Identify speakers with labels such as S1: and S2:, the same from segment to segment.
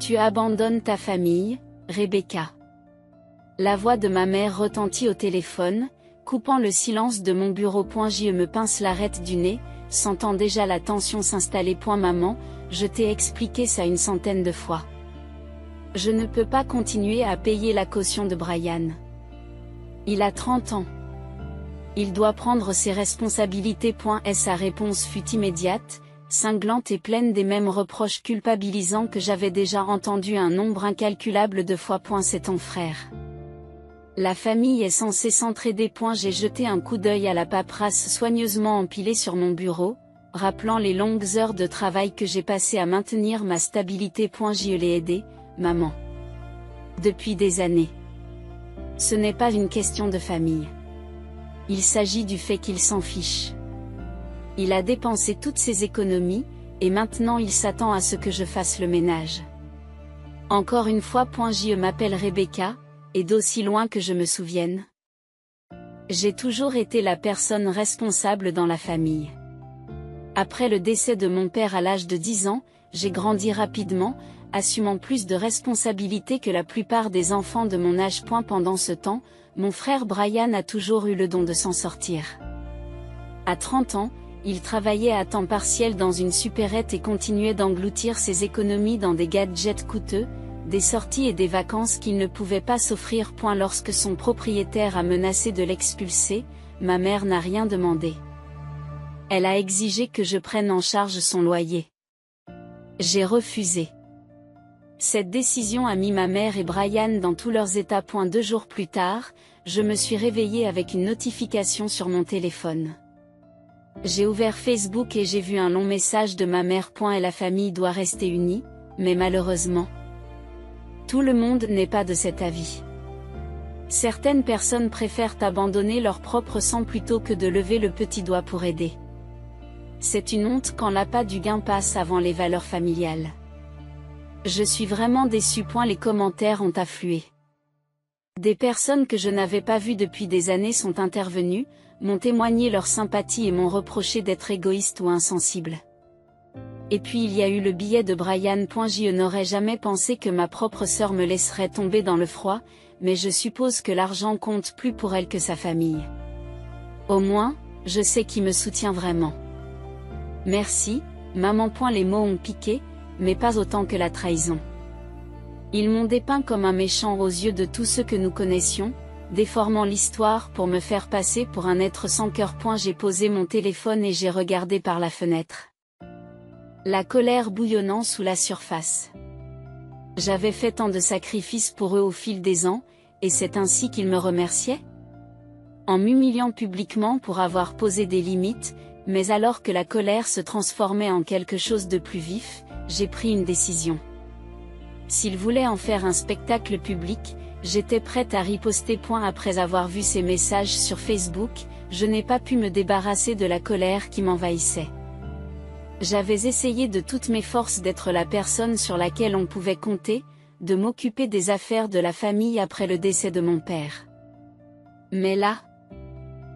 S1: Tu abandonnes ta famille, Rebecca. La voix de ma mère retentit au téléphone, coupant le silence de mon bureau. Je me pince l'arête du nez, sentant déjà la tension s'installer. Maman, je t'ai expliqué ça une centaine de fois. Je ne peux pas continuer à payer la caution de Brian. Il a 30 ans. Il doit prendre ses responsabilités. Sa réponse fut immédiate, cinglante et pleine des mêmes reproches culpabilisants que j'avais déjà entendus un nombre incalculable de fois. C'est ton frère. La famille est censée s'entraider. J'ai jeté un coup d'œil à la paperasse soigneusement empilée sur mon bureau, rappelant les longues heures de travail que j'ai passées à maintenir ma stabilité. Je l'ai aidé, maman. Depuis des années. Ce n'est pas une question de famille. Il s'agit du fait qu'il s'en fiche. Il a dépensé toutes ses économies, et maintenant il s'attend à ce que je fasse le ménage. Encore une fois. Je m'appelle Rebecca, et d'aussi loin que je me souvienne. J'ai toujours été la personne responsable dans la famille. Après le décès de mon père à l'âge de 10 ans, j'ai grandi rapidement, assumant plus de responsabilités que la plupart des enfants de mon âge. Pendant ce temps, mon frère Brian a toujours eu le don de s'en sortir. À 30 ans, il travaillait à temps partiel dans une supérette et continuait d'engloutir ses économies dans des gadgets coûteux, des sorties et des vacances qu'il ne pouvait pas s'offrir. Lorsque son propriétaire a menacé de l'expulser, ma mère n'a rien demandé. Elle a exigé que je prenne en charge son loyer. J'ai refusé. Cette décision a mis ma mère et Brian dans tous leurs états. 2 jours plus tard, je me suis réveillée avec une notification sur mon téléphone. J'ai ouvert Facebook et j'ai vu un long message de ma mère. Et la famille doit rester unie, mais malheureusement, tout le monde n'est pas de cet avis. Certaines personnes préfèrent abandonner leur propre sang plutôt que de lever le petit doigt pour aider. C'est une honte quand l'appât du gain passe avant les valeurs familiales. Je suis vraiment déçue. Les commentaires ont afflué. Des personnes que je n'avais pas vues depuis des années sont intervenues, m'ont témoigné leur sympathie et m'ont reproché d'être égoïste ou insensible. Et puis il y a eu le billet de Brian. Je n'aurais jamais pensé que ma propre sœur me laisserait tomber dans le froid, mais je suppose que l'argent compte plus pour elle que sa famille. Au moins, je sais qui me soutient vraiment. Merci, maman. Les mots ont piqué, mais pas autant que la trahison. Ils m'ont dépeint comme un méchant aux yeux de tous ceux que nous connaissions, déformant l'histoire pour me faire passer pour un être sans cœur. J'ai posé mon téléphone et j'ai regardé par la fenêtre. La colère bouillonnant sous la surface. J'avais fait tant de sacrifices pour eux au fil des ans, et c'est ainsi qu'ils me remerciaient? En m'humiliant publiquement pour avoir posé des limites, mais alors que la colère se transformait en quelque chose de plus vif, j'ai pris une décision. S'ils voulaient en faire un spectacle public, j'étais prête à riposter. Après avoir vu ces messages sur Facebook, je n'ai pas pu me débarrasser de la colère qui m'envahissait. J'avais essayé de toutes mes forces d'être la personne sur laquelle on pouvait compter, de m'occuper des affaires de la famille après le décès de mon père. Mais là,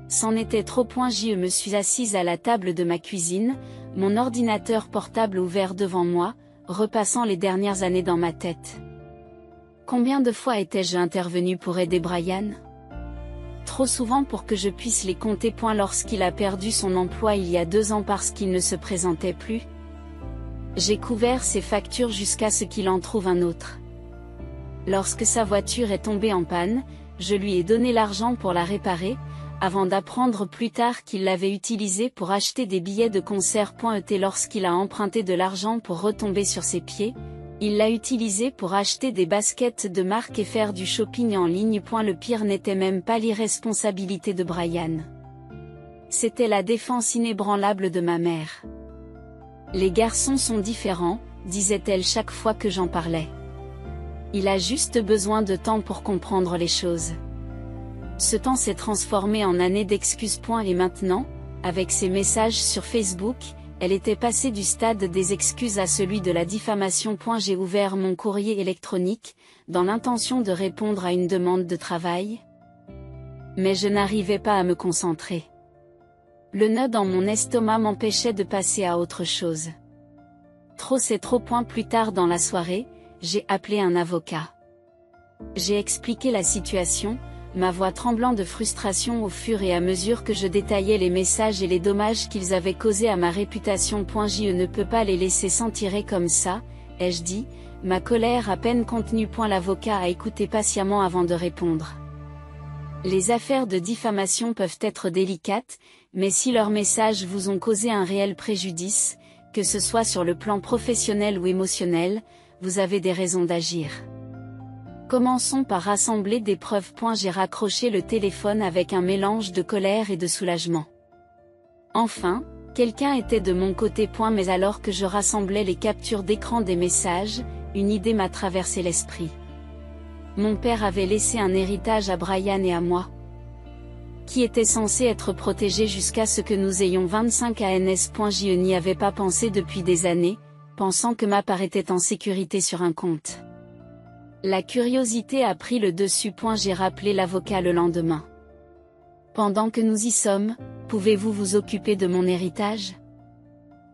S1: c'en était trop. Je me suis assise à la table de ma cuisine, mon ordinateur portable ouvert devant moi, repassant les dernières années dans ma tête. Combien de fois étais-je intervenue pour aider Brian? Trop souvent pour que je puisse les compter. Lorsqu'il a perdu son emploi il y a 2 ans parce qu'il ne se présentait plus, j'ai couvert ses factures jusqu'à ce qu'il en trouve un autre. Lorsque sa voiture est tombée en panne, je lui ai donné l'argent pour la réparer, avant d'apprendre plus tard qu'il l'avait utilisé pour acheter des billets de concert. Lorsqu'il a emprunté de l'argent pour retomber sur ses pieds, il l'a utilisé pour acheter des baskets de marque et faire du shopping en ligne. Le pire n'était même pas l'irresponsabilité de Brian. C'était la défense inébranlable de ma mère. Les garçons sont différents, disait-elle chaque fois que j'en parlais. Il a juste besoin de temps pour comprendre les choses. Ce temps s'est transformé en années d'excuses. Et maintenant, avec ses messages sur Facebook, elle était passée du stade des excuses à celui de la diffamation. J'ai ouvert mon courrier électronique, dans l'intention de répondre à une demande de travail. Mais je n'arrivais pas à me concentrer. Le nœud dans mon estomac m'empêchait de passer à autre chose. Trop c'est trop. Plus tard dans la soirée, j'ai appelé un avocat. J'ai expliqué la situation, ma voix tremblant de frustration au fur et à mesure que je détaillais les messages et les dommages qu'ils avaient causés à ma réputation. Je ne peux pas les laisser s'en tirer comme ça, ai-je dit, ma colère à peine contenue. L'avocat a écouté patiemment avant de répondre. Les affaires de diffamation peuvent être délicates, mais si leurs messages vous ont causé un réel préjudice, que ce soit sur le plan professionnel ou émotionnel, vous avez des raisons d'agir. Commençons par rassembler des preuves. J'ai raccroché le téléphone avec un mélange de colère et de soulagement. Enfin, quelqu'un était de mon côté. Mais alors que je rassemblais les captures d'écran des messages, une idée m'a traversé l'esprit. Mon père avait laissé un héritage à Brian et à moi, qui était censé être protégé jusqu'à ce que nous ayons 25 ans. Je n'y avais pas pensé depuis des années, pensant que ma part était en sécurité sur un compte. La curiosité a pris le dessus. J'ai rappelé l'avocat le lendemain. Pendant que nous y sommes, pouvez-vous vous occuper de mon héritage?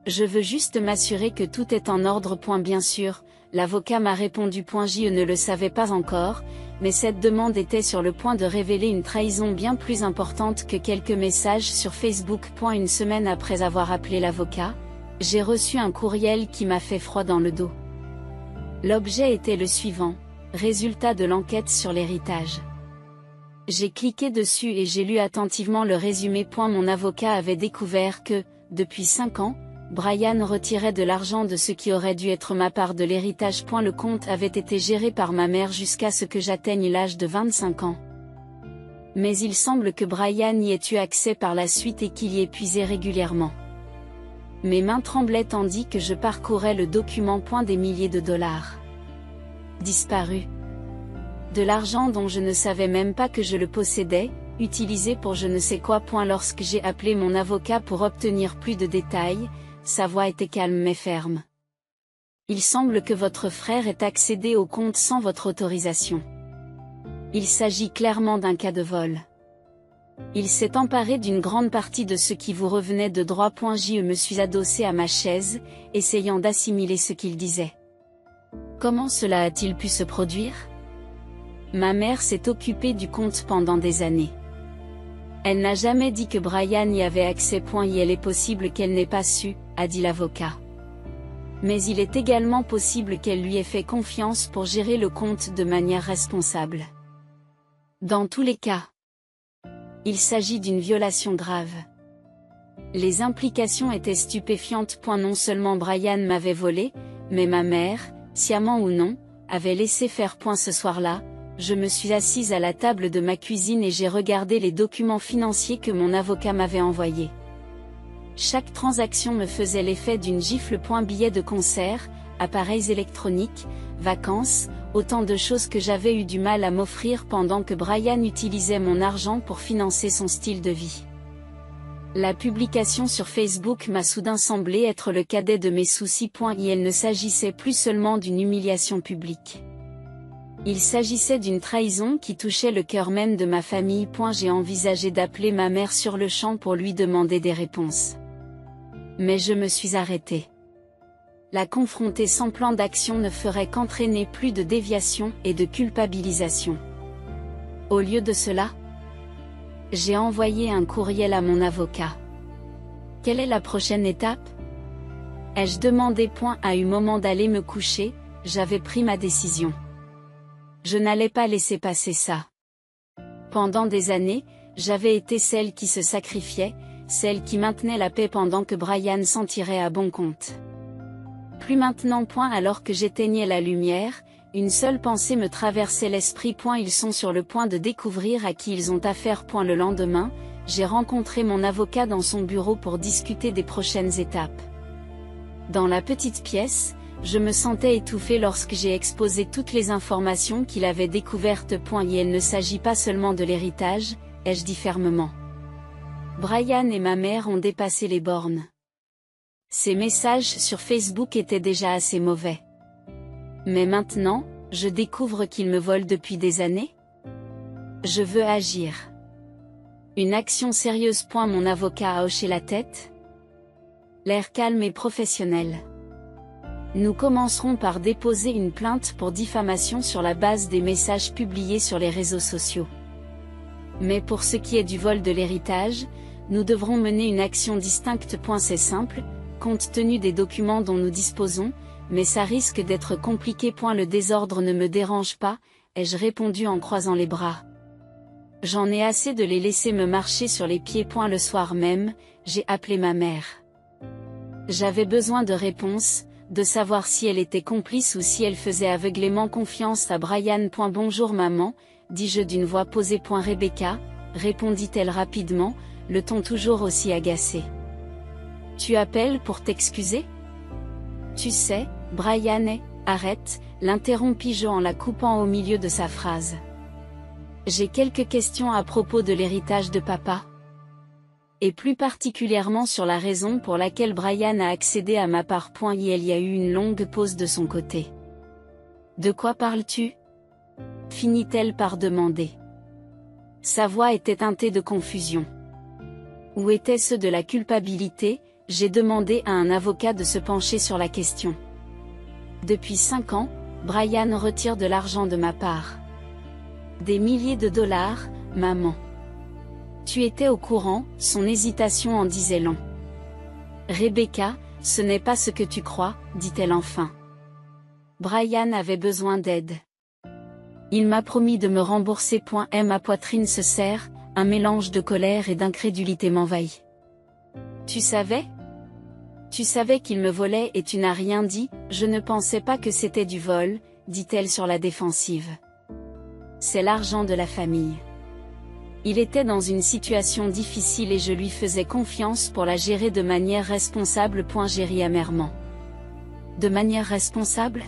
S1: Je veux juste m'assurer que tout est en ordre. Bien sûr, l'avocat m'a répondu. Je ne le savais pas encore, mais cette demande était sur le point de révéler une trahison bien plus importante que quelques messages sur Facebook. Une semaine après avoir appelé l'avocat, j'ai reçu un courriel qui m'a fait froid dans le dos. L'objet était le suivant: résultat de l'enquête sur l'héritage. J'ai cliqué dessus et j'ai lu attentivement le résumé. Mon avocat avait découvert que, depuis 5 ans, Brian retirait de l'argent de ce qui aurait dû être ma part de l'héritage. Le compte avait été géré par ma mère jusqu'à ce que j'atteigne l'âge de 25 ans. Mais il semble que Brian y ait eu accès par la suite et qu'il y ait puisé régulièrement. Mes mains tremblaient tandis que je parcourais le document. Des milliers de dollars. Disparu. De l'argent dont je ne savais même pas que je le possédais, utilisé pour je ne sais quoi. Lorsque j'ai appelé mon avocat pour obtenir plus de détails, sa voix était calme mais ferme. Il semble que votre frère ait accédé au compte sans votre autorisation. Il s'agit clairement d'un cas de vol. Il s'est emparé d'une grande partie de ce qui vous revenait de droit. Je me suis adossé à ma chaise, essayant d'assimiler ce qu'il disait. Comment cela a-t-il pu se produire? Ma mère s'est occupée du compte pendant des années. Elle n'a jamais dit que Brian y avait accès. Il est possible qu'elle n'ait pas su, a dit l'avocat. Mais il est également possible qu'elle lui ait fait confiance pour gérer le compte de manière responsable. Dans tous les cas, il s'agit d'une violation grave. Les implications étaient stupéfiantes. Non seulement Brian m'avait volé, mais ma mère, sciemment ou non, avait laissé faire. Ce soir-là, je me suis assise à la table de ma cuisine et j'ai regardé les documents financiers que mon avocat m'avait envoyés. Chaque transaction me faisait l'effet d'une gifle. Billets de concert, appareils électroniques, vacances, autant de choses que j'avais eu du mal à m'offrir pendant que Brian utilisait mon argent pour financer son style de vie. La publication sur Facebook m'a soudain semblé être le cadet de mes soucis. Et elle ne s'agissait plus seulement d'une humiliation publique. Il s'agissait d'une trahison qui touchait le cœur même de ma famille. J'ai envisagé d'appeler ma mère sur le champ pour lui demander des réponses. Mais je me suis arrêtée. La confronter sans plan d'action ne ferait qu'entraîner plus de déviation et de culpabilisation. Au lieu de cela, j'ai envoyé un courriel à mon avocat. Quelle est la prochaine étape? Ai-je demandé? À un moment d'aller me coucher, j'avais pris ma décision. Je n'allais pas laisser passer ça. Pendant des années, j'avais été celle qui se sacrifiait, celle qui maintenait la paix pendant que Brian s'en tirait à bon compte. Plus maintenant. Alors que j'éteignais la lumière, une seule pensée me traversait l'esprit. Ils sont sur le point de découvrir à qui ils ont affaire. Le lendemain, j'ai rencontré mon avocat dans son bureau pour discuter des prochaines étapes. Dans la petite pièce, je me sentais étouffée lorsque j'ai exposé toutes les informations qu'il avait découvertes. Et il ne s'agit pas seulement de l'héritage, ai-je dit fermement. Brian et ma mère ont dépassé les bornes. Ces messages sur Facebook étaient déjà assez mauvais. Mais maintenant, je découvre qu'ils me volent depuis des années. Je veux agir. Une action sérieuse. Mon avocat a hoché la tête. L'air calme et professionnel. Nous commencerons par déposer une plainte pour diffamation sur la base des messages publiés sur les réseaux sociaux. Mais pour ce qui est du vol de l'héritage, nous devrons mener une action distincte. C'est simple, compte tenu des documents dont nous disposons, mais ça risque d'être compliqué. Le désordre ne me dérange pas, ai-je répondu en croisant les bras. J'en ai assez de les laisser me marcher sur les pieds. Le soir même, j'ai appelé ma mère. J'avais besoin de réponses, de savoir si elle était complice ou si elle faisait aveuglément confiance à Brian. Bonjour maman, dis-je d'une voix posée. Rebecca, répondit-elle rapidement, le ton toujours aussi agacé. Tu appelles pour t'excuser? Tu sais, Brian arrête, l'interrompis-je en la coupant au milieu de sa phrase. J'ai quelques questions à propos de l'héritage de papa. Et plus particulièrement sur la raison pour laquelle Brian a accédé à ma part. Il y a eu une longue pause de son côté. De quoi parles-tu? Finit-elle par demander. Sa voix était teintée de confusion. Où étaient ceux de la culpabilité? J'ai demandé à un avocat de se pencher sur la question. Depuis 5 ans, Brian retire de l'argent de ma part. Des milliers de dollars, maman. Tu étais au courant? Son hésitation en disait long. Rebecca, ce n'est pas ce que tu crois, dit-elle enfin. Brian avait besoin d'aide. Il m'a promis de me rembourser. Ma poitrine se serre, un mélange de colère et d'incrédulité m'envahit. Tu savais? Tu savais qu'il me volait et tu n'as rien dit? Je ne pensais pas que c'était du vol, dit-elle sur la défensive. C'est l'argent de la famille. Il était dans une situation difficile et je lui faisais confiance pour la gérer de manière responsable. J'ai ri amèrement. De manière responsable?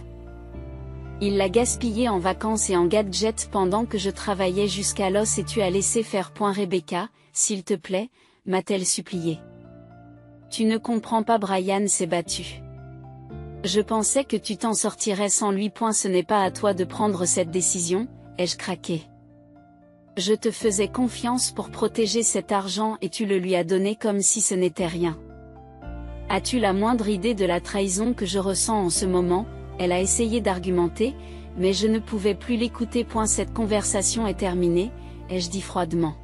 S1: Il l'a gaspillé en vacances et en gadgets pendant que je travaillais jusqu'à l'os et tu as laissé faire. Rebecca, s'il te plaît, m'a-t-elle supplié. Tu ne comprends pas. Brian s'est battu. Je pensais que tu t'en sortirais sans lui. Ce n'est pas à toi de prendre cette décision, ai-je craqué. Je te faisais confiance pour protéger cet argent et tu le lui as donné comme si ce n'était rien. As-tu la moindre idée de la trahison que je ressens en ce moment? Elle a essayé d'argumenter, mais je ne pouvais plus l'écouter. Cette conversation est terminée, ai-je dit froidement.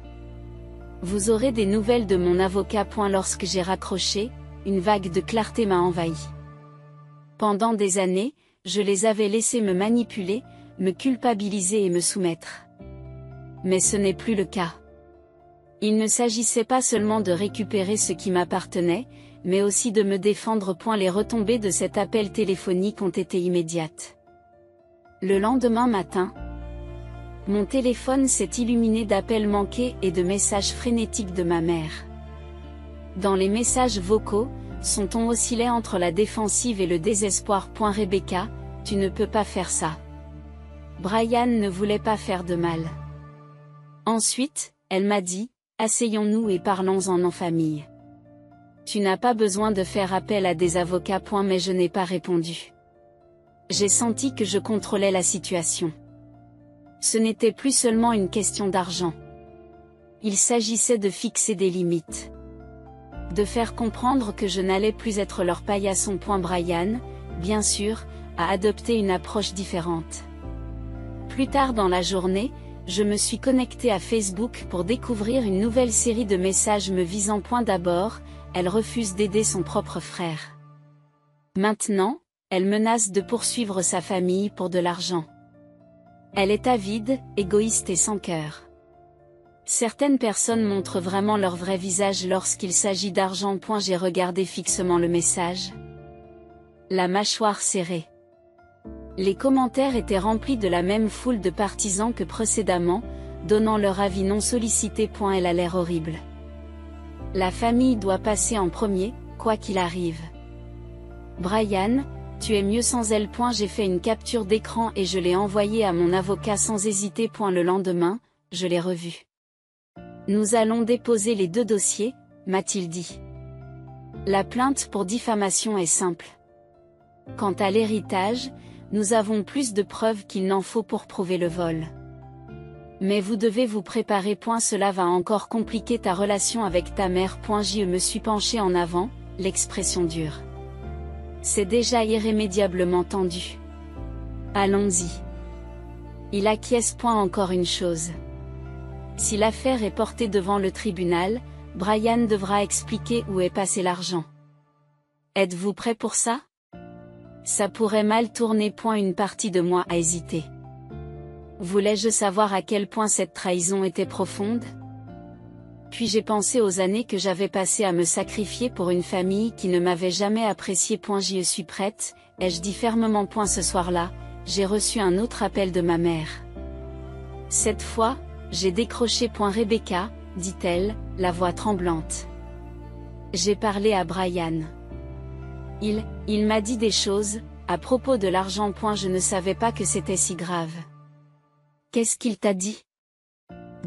S1: Vous aurez des nouvelles de mon avocat. Lorsque j'ai raccroché, une vague de clarté m'a envahi. Pendant des années, je les avais laissés me manipuler, me culpabiliser et me soumettre. Mais ce n'est plus le cas. Il ne s'agissait pas seulement de récupérer ce qui m'appartenait, mais aussi de me défendre. Les retombées de cet appel téléphonique ont été immédiates. Le lendemain matin, mon téléphone s'est illuminé d'appels manqués et de messages frénétiques de ma mère. Dans les messages vocaux, son ton oscillait entre la défensive et le désespoir. Rebecca, tu ne peux pas faire ça. Brian ne voulait pas faire de mal. Ensuite, elle m'a dit, asseyons-nous et parlons-en en famille. Tu n'as pas besoin de faire appel à des avocats. Mais je n'ai pas répondu. J'ai senti que je contrôlais la situation. Ce n'était plus seulement une question d'argent. Il s'agissait de fixer des limites. De faire comprendre que je n'allais plus être leur paillasson. Brian, bien sûr, a adopté une approche différente. Plus tard dans la journée, je me suis connectée à Facebook pour découvrir une nouvelle série de messages me visant. D'abord, elle refuse d'aider son propre frère. Maintenant, elle menace de poursuivre sa famille pour de l'argent. Elle est avide, égoïste et sans cœur. Certaines personnes montrent vraiment leur vrai visage lorsqu'il s'agit d'argent. J'ai regardé fixement le message. La mâchoire serrée. Les commentaires étaient remplis de la même foule de partisans que précédemment, donnant leur avis non sollicité. Elle a l'air horrible. La famille doit passer en premier, quoi qu'il arrive. Brian, tu es mieux sans elle. J'ai fait une capture d'écran et je l'ai envoyée à mon avocat sans hésiter. Le lendemain, je l'ai revu. Nous allons déposer les 2 dossiers, m'a-t-il dit. La plainte pour diffamation est simple. Quant à l'héritage, nous avons plus de preuves qu'il n'en faut pour prouver le vol. Mais vous devez vous préparer. Cela va encore compliquer ta relation avec ta mère. Je me suis penché en avant, l'expression dure. C'est déjà irrémédiablement tendu. Allons-y. Il acquiesce. Encore une chose. Si l'affaire est portée devant le tribunal, Brian devra expliquer où est passé l'argent. Êtes-vous prêt pour ça? Ça pourrait mal tourner. Une partie de moi a hésité. Voulais-je savoir à quel point cette trahison était profonde? Puis j'ai pensé aux années que j'avais passées à me sacrifier pour une famille qui ne m'avait jamais apprécié. J'y suis prête, ai-je dit fermement. Ce soir-là, j'ai reçu un autre appel de ma mère. Cette fois, j'ai décroché. Rebecca, dit-elle, la voix tremblante. J'ai parlé à Brian. Il m'a dit des choses, à propos de l'argent. Je ne savais pas que c'était si grave. Qu'est-ce qu'il t'a dit?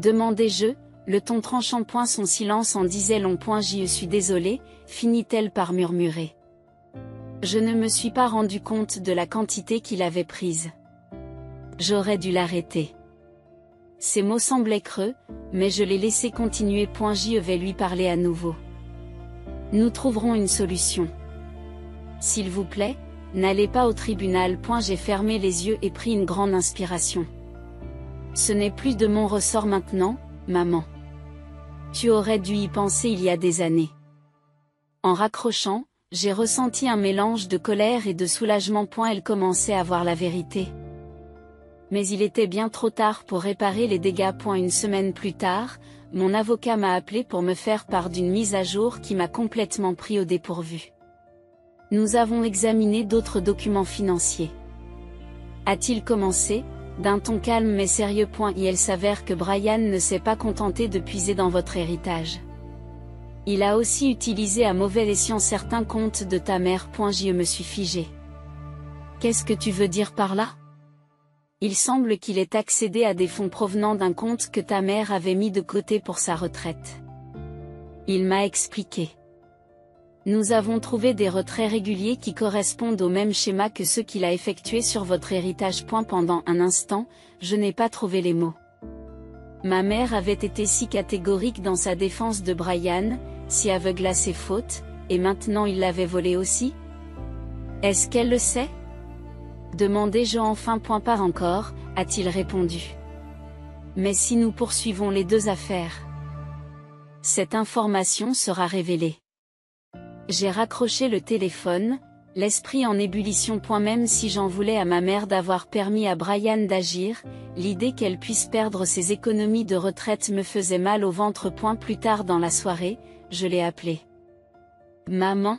S1: Demandai-je, le ton tranchant. Son silence en disait long. J'y suis désolée, finit-elle par murmurer. Je ne me suis pas rendu compte de la quantité qu'il avait prise. J'aurais dû l'arrêter. Ces mots semblaient creux, mais je les laissai continuer. J'y vais lui parler à nouveau. Nous trouverons une solution. S'il vous plaît, n'allez pas au tribunal. J'ai fermé les yeux et pris une grande inspiration. Ce n'est plus de mon ressort maintenant, maman. Tu aurais dû y penser il y a des années. En raccrochant, j'ai ressenti un mélange de colère et de soulagement. Elle commençait à voir la vérité. Mais il était bien trop tard pour réparer les dégâts. Une semaine plus tard, mon avocat m'a appelé pour me faire part d'une mise à jour qui m'a complètement pris au dépourvu. Nous avons examiné d'autres documents financiers. A-t-il commencé, d'un ton calme mais sérieux. Il s'avère que Brian ne s'est pas contenté de puiser dans votre héritage. Il a aussi utilisé à mauvais escient certains comptes de ta mère. Je me suis figé. Qu'est-ce que tu veux dire par là? Il semble qu'il ait accédé à des fonds provenant d'un compte que ta mère avait mis de côté pour sa retraite. Il m'a expliqué. Nous avons trouvé des retraits réguliers qui correspondent au même schéma que ceux qu'il a effectués sur votre héritage. Pendant un instant, je n'ai pas trouvé les mots. Ma mère avait été si catégorique dans sa défense de Brian, si aveugle à ses fautes, et maintenant il l'avait volé aussi? Est-ce qu'elle le sait? Demandai-je enfin. Pas encore, a-t-il répondu. Mais si nous poursuivons les deux affaires, cette information sera révélée. J'ai raccroché le téléphone, l'esprit en ébullition. Même si j'en voulais à ma mère d'avoir permis à Brian d'agir, l'idée qu'elle puisse perdre ses économies de retraite me faisait mal au ventre. Plus tard dans la soirée, je l'ai appelée. Maman?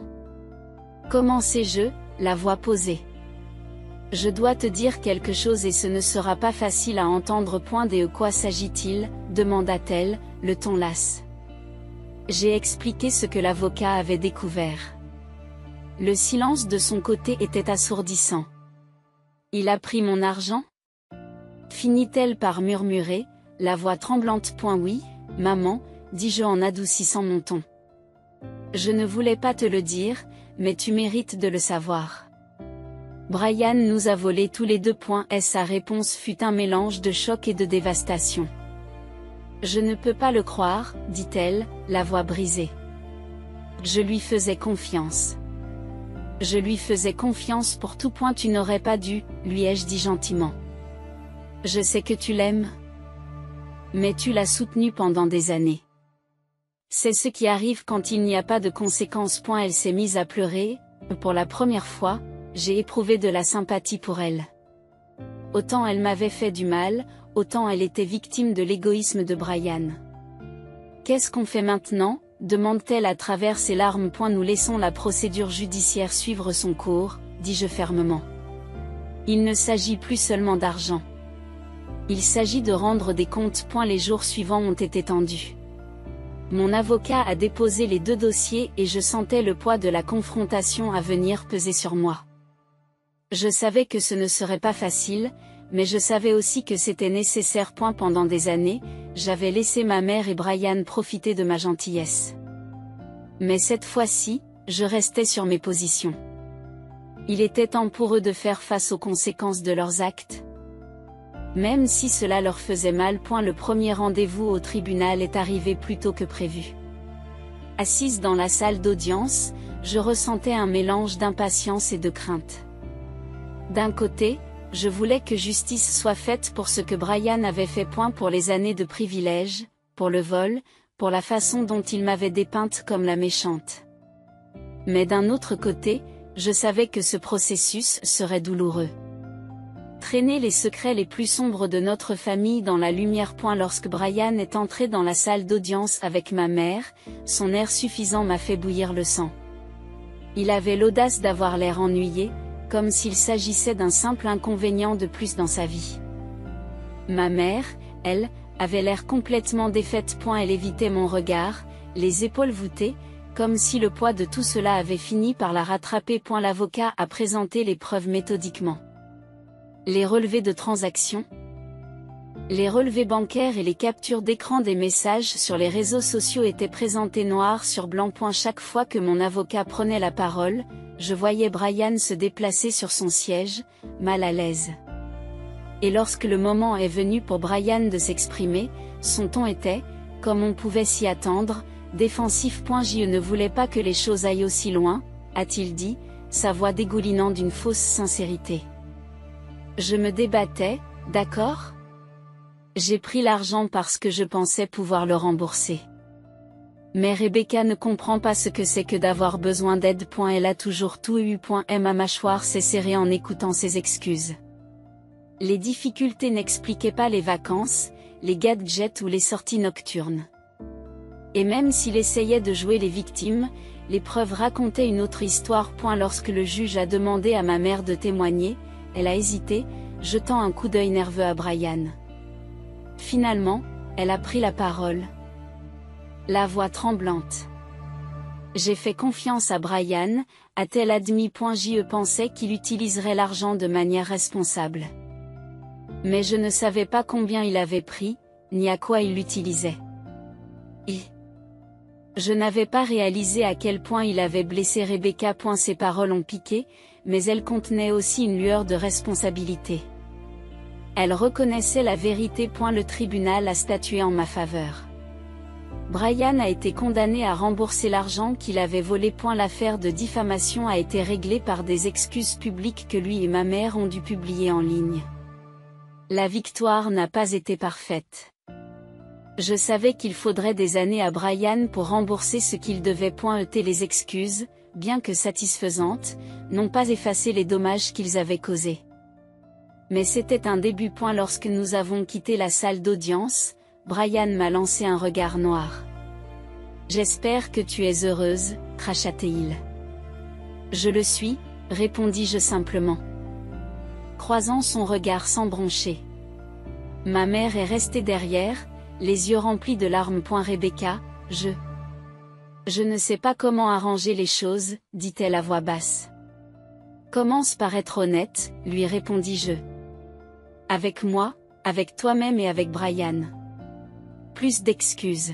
S1: Commençai-je, la voix posée. Je dois te dire quelque chose et ce ne sera pas facile à entendre. De quoi s'agit-il? Demanda-t-elle, le ton las. J'ai expliqué ce que l'avocat avait découvert. Le silence de son côté était assourdissant. Il a pris mon argent? Finit-elle par murmurer, la voix tremblante. Oui, maman, dis-je en adoucissant mon ton. Je ne voulais pas te le dire, mais tu mérites de le savoir. Brian nous a volés tous les deux. Sa réponse fut un mélange de choc et de dévastation. Je ne peux pas le croire, dit-elle, la voix brisée. Je lui faisais confiance. Je lui faisais confiance pour tout. Tu n'aurais pas dû, lui ai-je dit gentiment. Je sais que tu l'aimes. Mais tu l'as soutenu pendant des années. C'est ce qui arrive quand il n'y a pas de conséquences. Elle s'est mise à pleurer. Pour la première fois, j'ai éprouvé de la sympathie pour elle. Autant elle m'avait fait du mal, autant elle était victime de l'égoïsme de Brian. Qu'est-ce qu'on fait maintenant? Demande-t-elle à travers ses larmes. Nous laissons la procédure judiciaire suivre son cours, dis-je fermement. Il ne s'agit plus seulement d'argent. Il s'agit de rendre des comptes. Les jours suivants ont été tendus. Mon avocat a déposé les deux dossiers et je sentais le poids de la confrontation à venir peser sur moi. Je savais que ce ne serait pas facile, mais je savais aussi que c'était nécessaire. Pendant des années, j'avais laissé ma mère et Brian profiter de ma gentillesse. Mais cette fois-ci, je restais sur mes positions. Il était temps pour eux de faire face aux conséquences de leurs actes. Même si cela leur faisait mal. Le premier rendez-vous au tribunal est arrivé plus tôt que prévu. Assise dans la salle d'audience, je ressentais un mélange d'impatience et de crainte. D'un côté, je voulais que justice soit faite pour ce que Brian avait fait, pour les années de privilèges, pour le vol, pour la façon dont il m'avait dépeinte comme la méchante. Mais d'un autre côté, je savais que ce processus serait douloureux. Traîner les secrets les plus sombres de notre famille dans la lumière. Lorsque Brian est entré dans la salle d'audience avec ma mère, son air suffisant m'a fait bouillir le sang. Il avait l'audace d'avoir l'air ennuyé, comme s'il s'agissait d'un simple inconvénient de plus dans sa vie. Ma mère, elle, avait l'air complètement défaite. Elle évitait mon regard, les épaules voûtées, comme si le poids de tout cela avait fini par la rattraper. L'avocat a présenté les preuves méthodiquement. Les relevés de transactions, les relevés bancaires et les captures d'écran des messages sur les réseaux sociaux étaient présentés noir sur blanc. Chaque fois que mon avocat prenait la parole, je voyais Brian se déplacer sur son siège, mal à l'aise. Et lorsque le moment est venu pour Brian de s'exprimer, son ton était, comme on pouvait s'y attendre, défensif. Je ne voulais pas que les choses aillent aussi loin, a-t-il dit, sa voix dégoulinant d'une fausse sincérité. Je me débattais, d'accord ? J'ai pris l'argent parce que je pensais pouvoir le rembourser. Mais Rebecca ne comprend pas ce que c'est que d'avoir besoin d'aide. Elle a toujours tout eu. Ma mâchoire s'est serrée en écoutant ses excuses. Les difficultés n'expliquaient pas les vacances, les gadgets ou les sorties nocturnes. Et même s'il essayait de jouer les victimes, les preuves racontaient une autre histoire. Lorsque le juge a demandé à ma mère de témoigner, elle a hésité, jetant un coup d'œil nerveux à Brian. Finalement, elle a pris la parole. La voix tremblante. J'ai fait confiance à Brian, a-t-elle admis. Je pensais qu'il utiliserait l'argent de manière responsable. Mais je ne savais pas combien il avait pris, ni à quoi il l'utilisait. Et je n'avais pas réalisé à quel point il avait blessé Rebecca. Ses paroles ont piqué, mais elles contenaient aussi une lueur de responsabilité. Elle reconnaissait la vérité. Le tribunal a statué en ma faveur. Brian a été condamné à rembourser l'argent qu'il avait volé. L'affaire de diffamation a été réglée par des excuses publiques que lui et ma mère ont dû publier en ligne. La victoire n'a pas été parfaite. Je savais qu'il faudrait des années à Brian pour rembourser ce qu'il devait. Les excuses, bien que satisfaisantes, n'ont pas effacé les dommages qu'ils avaient causés. Mais c'était un début. Lorsque nous avons quitté la salle d'audience, Brian m'a lancé un regard noir. J'espère que tu es heureuse, cracha-t-il. Je le suis, répondis-je simplement. Croisant son regard sans broncher. Ma mère est restée derrière, les yeux remplis de larmes. Rebecca, je ne sais pas comment arranger les choses, dit-elle à voix basse. Commence par être honnête, lui répondis-je. Avec moi, avec toi-même et avec Brian. Plus d'excuses.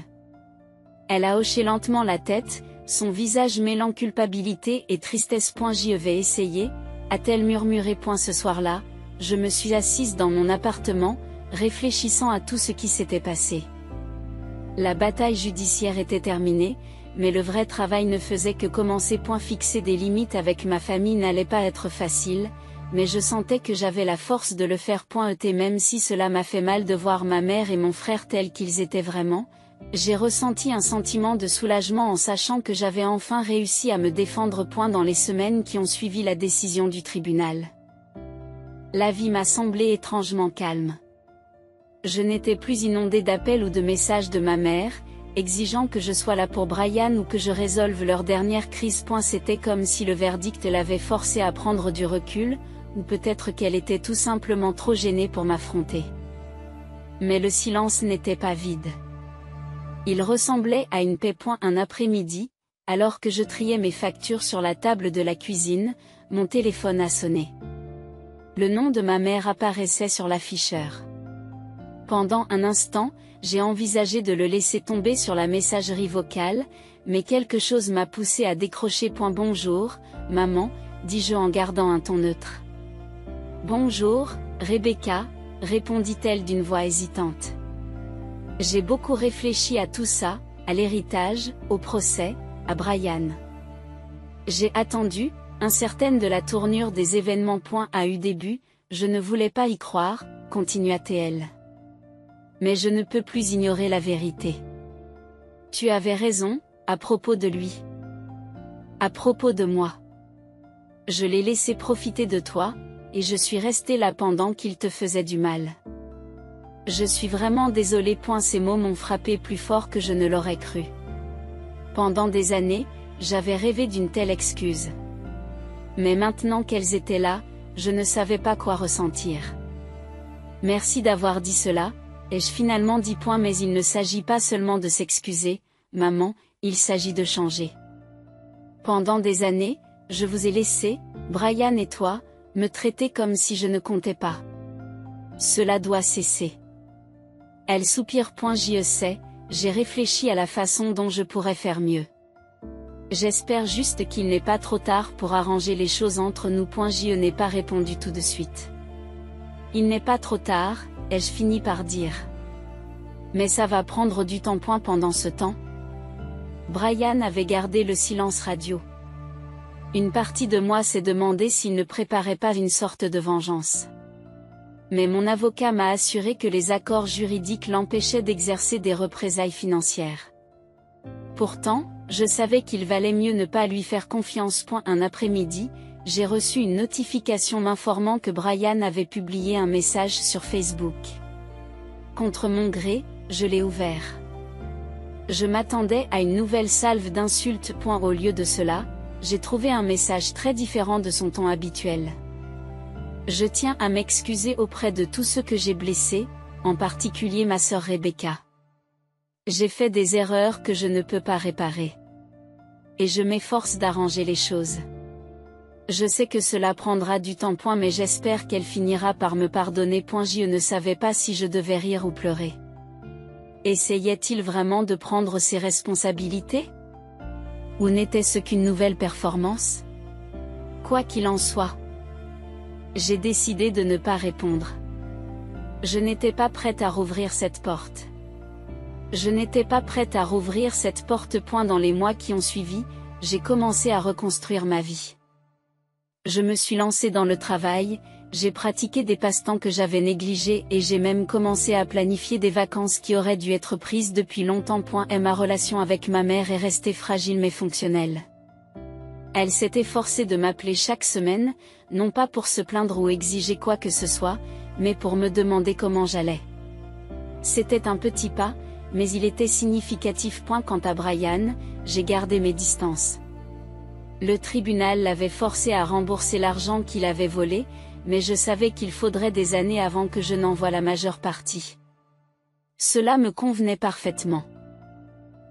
S1: Elle a hoché lentement la tête, son visage mêlant culpabilité et tristesse. Je vais essayer, a-t-elle murmuré. Ce soir-là, je me suis assise dans mon appartement, réfléchissant à tout ce qui s'était passé. La bataille judiciaire était terminée, mais le vrai travail ne faisait que commencer. Fixer des limites avec ma famille n'allait pas être facile, mais je sentais que j'avais la force de le faire. Même si cela m'a fait mal de voir ma mère et mon frère tels qu'ils étaient vraiment, j'ai ressenti un sentiment de soulagement en sachant que j'avais enfin réussi à me défendre. Dans les semaines qui ont suivi la décision du tribunal, la vie m'a semblé étrangement calme. Je n'étais plus inondée d'appels ou de messages de ma mère, exigeant que je sois là pour Brian ou que je résolve leur dernière crise. C'était comme si le verdict l'avait forcée à prendre du recul, ou peut-être qu'elle était tout simplement trop gênée pour m'affronter. Mais le silence n'était pas vide. Il ressemblait à une paix. Un après-midi, alors que je triais mes factures sur la table de la cuisine, mon téléphone a sonné. Le nom de ma mère apparaissait sur l'afficheur. Pendant un instant, j'ai envisagé de le laisser tomber sur la messagerie vocale, mais quelque chose m'a poussé à décrocher. Bonjour, maman, dis-je en gardant un ton neutre. Bonjour, Rebecca, répondit-elle d'une voix hésitante. J'ai beaucoup réfléchi à tout ça, à l'héritage, au procès, à Brian. J'ai attendu, incertaine de la tournure des événements. A eu début, je ne voulais pas y croire, continua-t-elle. Mais je ne peux plus ignorer la vérité. Tu avais raison, à propos de lui. À propos de moi. Je l'ai laissé profiter de toi, et je suis restée là pendant qu'il te faisait du mal. Je suis vraiment désolée. Ces mots m'ont frappé plus fort que je ne l'aurais cru. Pendant des années, j'avais rêvé d'une telle excuse. Mais maintenant qu'elles étaient là, je ne savais pas quoi ressentir. Merci d'avoir dit cela, ai-je finalement dit. Mais il ne s'agit pas seulement de s'excuser, maman, il s'agit de changer. Pendant des années, je vous ai laissé, Brian et toi, me traiter comme si je ne comptais pas. Cela doit cesser. Elle soupire. Je sais, j'ai réfléchi à la façon dont je pourrais faire mieux. J'espère juste qu'il n'est pas trop tard pour arranger les choses entre nous. Je n'ai pas répondu tout de suite. Il n'est pas trop tard, ai-je fini par dire. Mais ça va prendre du temps. Pendant ce temps, Brian avait gardé le silence radio. Une partie de moi s'est demandé s'il ne préparait pas une sorte de vengeance. Mais mon avocat m'a assuré que les accords juridiques l'empêchaient d'exercer des représailles financières. Pourtant, je savais qu'il valait mieux ne pas lui faire confiance. Un après-midi, j'ai reçu une notification m'informant que Brian avait publié un message sur Facebook. Contre mon gré, je l'ai ouvert. Je m'attendais à une nouvelle salve d'insultes. Au lieu de cela, j'ai trouvé un message très différent de son ton habituel. Je tiens à m'excuser auprès de tous ceux que j'ai blessés, en particulier ma sœur Rebecca. J'ai fait des erreurs que je ne peux pas réparer. Et je m'efforce d'arranger les choses. Je sais que cela prendra du temps. Mais j'espère qu'elle finira par me pardonner. Je ne savais pas si je devais rire ou pleurer. Essayait-il vraiment de prendre ses responsabilités? Ou n'était-ce qu'une nouvelle performance? Quoi qu'il en soit, j'ai décidé de ne pas répondre. Je n'étais pas prête à rouvrir cette porte. Je n'étais pas prête à rouvrir cette porte. Dans les mois qui ont suivi, j'ai commencé à reconstruire ma vie. Je me suis lancée dans le travail, j'ai pratiqué des passe-temps que j'avais négligés et j'ai même commencé à planifier des vacances qui auraient dû être prises depuis longtemps. Ma relation avec ma mère est restée fragile mais fonctionnelle. Elle s'est efforcée de m'appeler chaque semaine, non pas pour se plaindre ou exiger quoi que ce soit, mais pour me demander comment j'allais. C'était un petit pas, mais il était significatif. Quant à Brian, j'ai gardé mes distances. Le tribunal l'avait forcé à rembourser l'argent qu'il avait volé, mais je savais qu'il faudrait des années avant que je n'en voie la majeure partie. Cela me convenait parfaitement.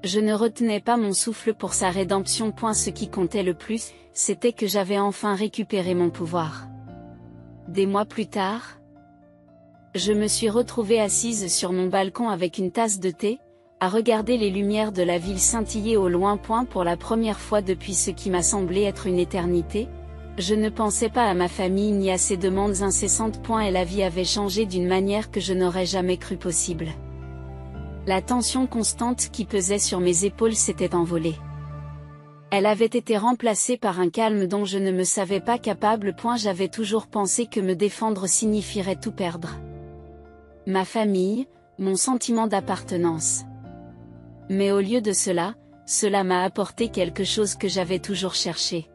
S1: Je ne retenais pas mon souffle pour sa rédemption. Ce qui comptait le plus, c'était que j'avais enfin récupéré mon pouvoir. Des mois plus tard, je me suis retrouvée assise sur mon balcon avec une tasse de thé, à regarder les lumières de la ville scintiller au loin. Pour la première fois depuis ce qui m'a semblé être une éternité, je ne pensais pas à ma famille ni à ses demandes incessantes. Et la vie avait changé d'une manière que je n'aurais jamais cru possible. La tension constante qui pesait sur mes épaules s'était envolée. Elle avait été remplacée par un calme dont je ne me savais pas capable. J'avais toujours pensé que me défendre signifierait tout perdre. Ma famille, mon sentiment d'appartenance. Mais au lieu de cela, cela m'a apporté quelque chose que j'avais toujours cherché.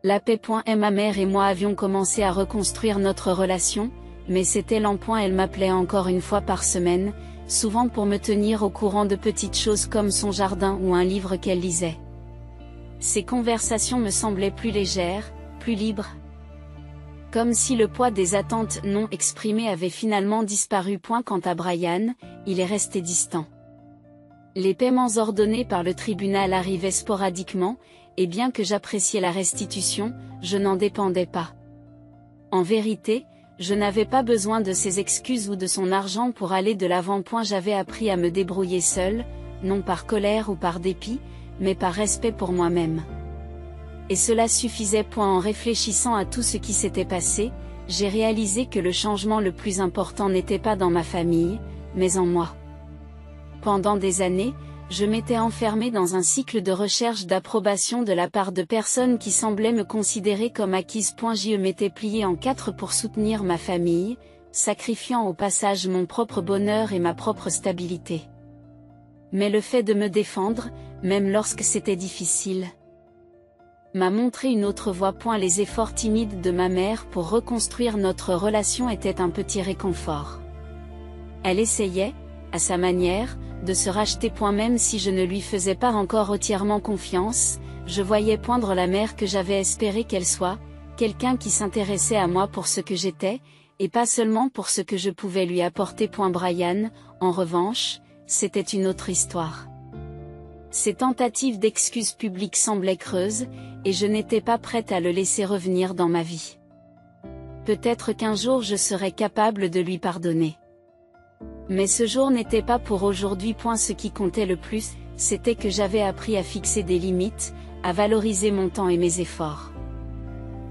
S1: La paix. Ma mère et moi avions commencé à reconstruire notre relation, mais c'était lent. Elle m'appelait encore une fois par semaine, souvent pour me tenir au courant de petites choses comme son jardin ou un livre qu'elle lisait. Ces conversations me semblaient plus légères, plus libres. Comme si le poids des attentes non exprimées avait finalement disparu. Quant à Brian, il est resté distant. Les paiements ordonnés par le tribunal arrivaient sporadiquement, et bien que j'appréciais la restitution, je n'en dépendais pas. En vérité, je n'avais pas besoin de ses excuses ou de son argent pour aller de l'avant. J'avais appris à me débrouiller seule, non par colère ou par dépit, mais par respect pour moi-même. Et cela suffisait. En réfléchissant à tout ce qui s'était passé, j'ai réalisé que le changement le plus important n'était pas dans ma famille, mais en moi. Pendant des années, je m'étais enfermée dans un cycle de recherche d'approbation de la part de personnes qui semblaient me considérer comme acquise. Je m'étais pliée en quatre pour soutenir ma famille, sacrifiant au passage mon propre bonheur et ma propre stabilité. Mais le fait de me défendre, même lorsque c'était difficile, m'a montré une autre voie. Les efforts timides de ma mère pour reconstruire notre relation étaient un petit réconfort. Elle essayait, à sa manière, de se racheter. Même si je ne lui faisais pas encore entièrement confiance, je voyais poindre la mère que j'avais espéré qu'elle soit, quelqu'un qui s'intéressait à moi pour ce que j'étais, et pas seulement pour ce que je pouvais lui apporter. Brian, en revanche, c'était une autre histoire. Ses tentatives d'excuses publiques semblaient creuses, et je n'étais pas prête à le laisser revenir dans ma vie. Peut-être qu'un jour je serais capable de lui pardonner. Mais ce jour n'était pas pour aujourd'hui. Ce qui comptait le plus, c'était que j'avais appris à fixer des limites, à valoriser mon temps et mes efforts.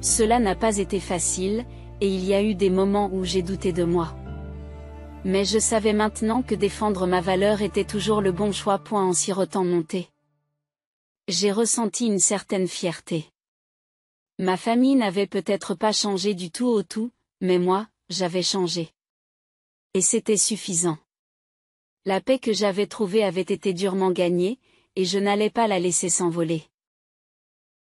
S1: Cela n'a pas été facile, et il y a eu des moments où j'ai douté de moi. Mais je savais maintenant que défendre ma valeur était toujours le bon choix. En sirotant mon thé, j'ai ressenti une certaine fierté. Ma famille n'avait peut-être pas changé du tout au tout, mais moi, j'avais changé. Et c'était suffisant. La paix que j'avais trouvée avait été durement gagnée, et je n'allais pas la laisser s'envoler.